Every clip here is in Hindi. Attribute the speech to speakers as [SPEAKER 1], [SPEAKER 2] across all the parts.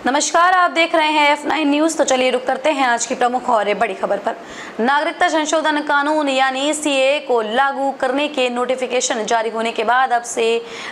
[SPEAKER 1] नमस्कार, आप देख रहे हैं F9 न्यूज। तो चलिए रुक करते हैं आज की प्रमुख और बड़ी खबर पर। नागरिकता संशोधन कानून यानी सीए को लागू करने के नोटिफिकेशन जारी होने के बाद अब से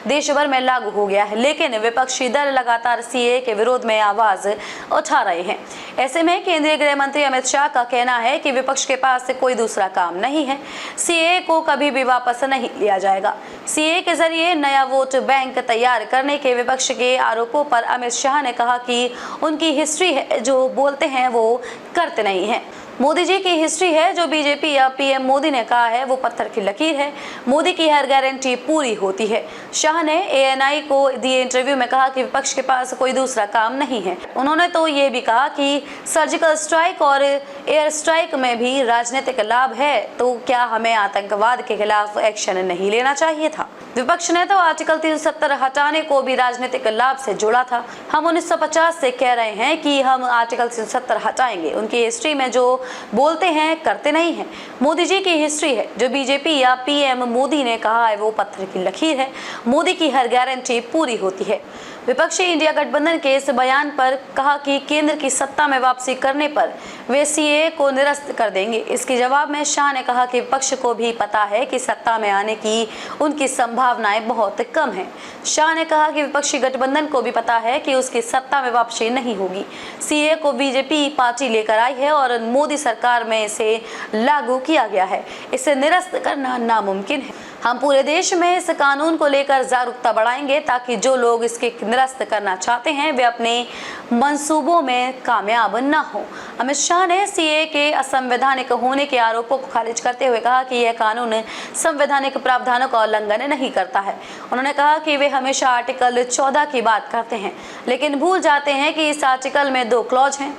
[SPEAKER 1] देश भर में लागू हो गया है, लेकिन विपक्षी दल लगातार सीए के विरोध में आवाज उठा रहे हैं। ऐसे में केंद्रीय गृह मंत्री अमित शाह का कहना है कि विपक्ष के पास कोई दूसरा काम नहीं है, सीए को कभी भी वापस नहीं लिया जाएगा। सीए के जरिए नया वोट बैंक तैयार करने के विपक्ष के आरोपों पर अमित शाह ने कहा कि उनकी हिस्ट्री है, जो बोलते हैं वो करते नहीं हैं। मोदी जी की हिस्ट्री है, जो बीजेपी या पीएम मोदी ने कहा है वो पत्थर की लकीर है। मोदी की हर गारंटी पूरी होती है। शाह ने एएनआई को दिए इंटरव्यू में कहा कि विपक्ष के पास कोई दूसरा काम नहीं है। उन्होंने तो ये भी कहा कि सर्जिकल स्ट्राइक और एयर स्ट्राइक में भी राजनीतिक लाभ है, तो क्या हमें आतंकवाद के खिलाफ एक्शन नहीं लेना चाहिए था? विपक्ष ने तो आर्टिकल 370 हटाने को भी राजनीतिक लाभ से जोड़ा था। हम 1950 से कह रहे हैं कि हम आर्टिकल 370 हटाएंगे। उनकी हिस्ट्री में जो बोलते हैं करते नहीं हैं। मोदी जी की हिस्ट्री है, जो बीजेपी या पीएम मोदी ने कहा है वो पत्थर की लकीर है। मोदी की हर गारंटी पूरी होती है। विपक्षी इंडिया गठबंधन के इस बयान पर कहा कि केंद्र की सत्ता में वापसी करने पर वे सीए को निरस्त कर देंगे। इसके जवाब में शाह ने कहा कि विपक्ष को भी पता है कि सत्ता में आने की उनकी संभावनाएं बहुत कम हैं। शाह ने कहा कि विपक्षी गठबंधन को भी पता है कि उसकी सत्ता में वापसी नहीं होगी। सीए को बीजेपी पार्टी लेकर आई है और मोदी सरकार में इसे लागू किया गया है। इसे निरस्त करना नामुमकिन है। हम पूरे देश में इस कानून को लेकर जागरूकता बढ़ाएंगे ताकि जो लोग इसके निरस्त करना चाहते हैं वे अपने मंसूबों में कामयाब न हो। अमित शाह ने सीए के असंवैधानिक होने के आरोपों को खारिज करते हुए कहा कि यह कानून संवैधानिक प्रावधानों का उल्लंघन नहीं करता है। उन्होंने कहा कि वे हमेशा आर्टिकल 14 की बात करते हैं, लेकिन भूल जाते हैं कि इस आर्टिकल में 2 क्लॉज हैं।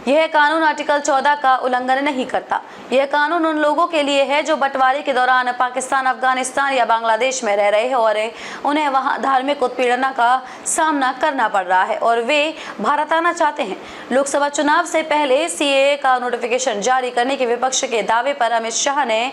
[SPEAKER 1] यह कानून आर्टिकल 14 का उल्लंघन नहीं करता। यह कानून उन लोगों के लिए है जो बंटवारे के दौरान पाकिस्तान, अफगानिस्तान या बांग्लादेश में रह रहे हैं और उन्हें वहां धार्मिक उत्पीड़न का सामना करना पड़ रहा है और वे भारत आना चाहते हैं। लोकसभा चुनाव से पहले सीए का नोटिफिकेशन जारी करने के विपक्ष के दावे पर अमित शाह ने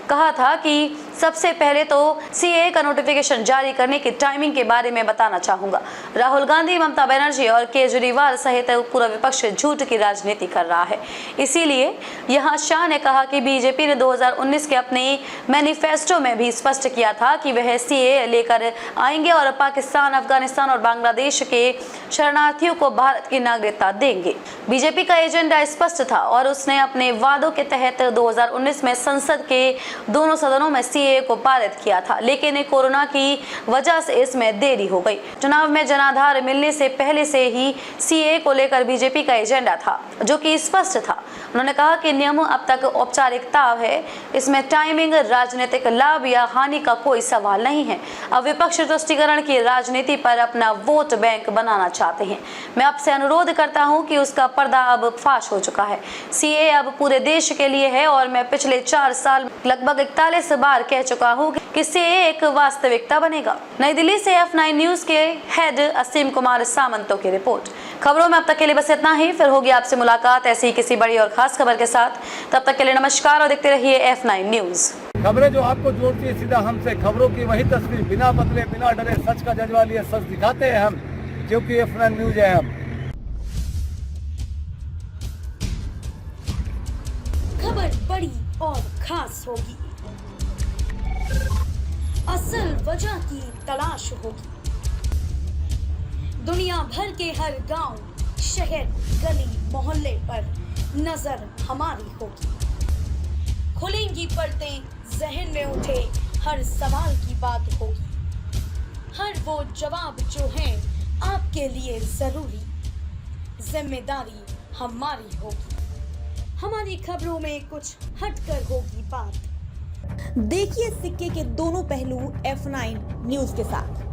[SPEAKER 1] कहा था कि सबसे पहले तो सीए का नोटिफिकेशन जारी करने की टाइमिंग के बारे में बताना चाहूंगा। राहुल गांधी, ममता बनर्जी और केजरीवाल सहित पूरा विपक्ष झूठ की राजनीति कर रहा है। इसीलिए यहां शाह ने कहा कि बीजेपी ने 2019 के अपने मैनिफेस्टो में भी स्पष्ट किया था कि वह सीए लेकर आएंगे और पाकिस्तान, अफगानिस्तान और बांग्लादेश के शरणार्थियों को भारत की नागरिकता देंगे। बीजेपी का एजेंडा स्पष्ट था और उसने अपने वादों के तहत 2019 में संसद के दोनों सदनों में सीए को पारित किया था, लेकिन कोरोना की वजह से इसमें देरी हो गई। चुनाव में जनाधार मिलने से पहले से ही सीए को लेकर बीजेपी का एजेंडा था, जो कि स्पष्ट था। उन्होंने कहा कि नियम अब तक औपचारिकता है, इसमें टाइमिंग, राजनीतिक लाभ या हानि का कोई सवाल नहीं है। अब विपक्ष तुष्टीकरण की राजनीति पर अपना वोट बैंक बनाना चाहते हैं। मैं आपसे अनुरोध करता हूं कि उसका पर्दा अब फाश हो चुका है। सीए अब पूरे देश के लिए है और मैं पिछले 4 साल लगभग 41 बार कह चुका हूं कि सीए एक वास्तविकता बनेगा। नई दिल्ली से F9 न्यूज के हेड असीम कुमार सामंतों की रिपोर्ट। खबरों में अब तक के लिए बस इतना ही। फिर होगी आपसे मुलाकात ऐसी ही किसी बड़ी और खास खबर के साथ। तब तक के लिए नमस्कार और देखते रहिए F9 न्यूज।
[SPEAKER 2] खबरें जो आपको जोड़ती है सीधा हमसे, खबरों की वही तस्वीर, बिना बदले बिना डरे, सच का जज्बा लिए सच दिखाते हैं हम, क्योंकि F9 न्यूज है हम।
[SPEAKER 3] खबर बड़ी और खास होगी, असल वजह की तलाश होगी, दुनिया भर के हर गांव, शहर, गली, मोहल्ले पर नजर हमारी होगी। खुलेंगी पर्दें, जहन में उठे हर सवाल की बात होगी। हर वो जवाब जो हैं आपके लिए जरूरी, जिम्मेदारी हमारी होगी। हमारी खबरों में कुछ हटकर होगी बात।
[SPEAKER 4] देखिए सिक्के के दोनों पहलू F9 न्यूज के साथ।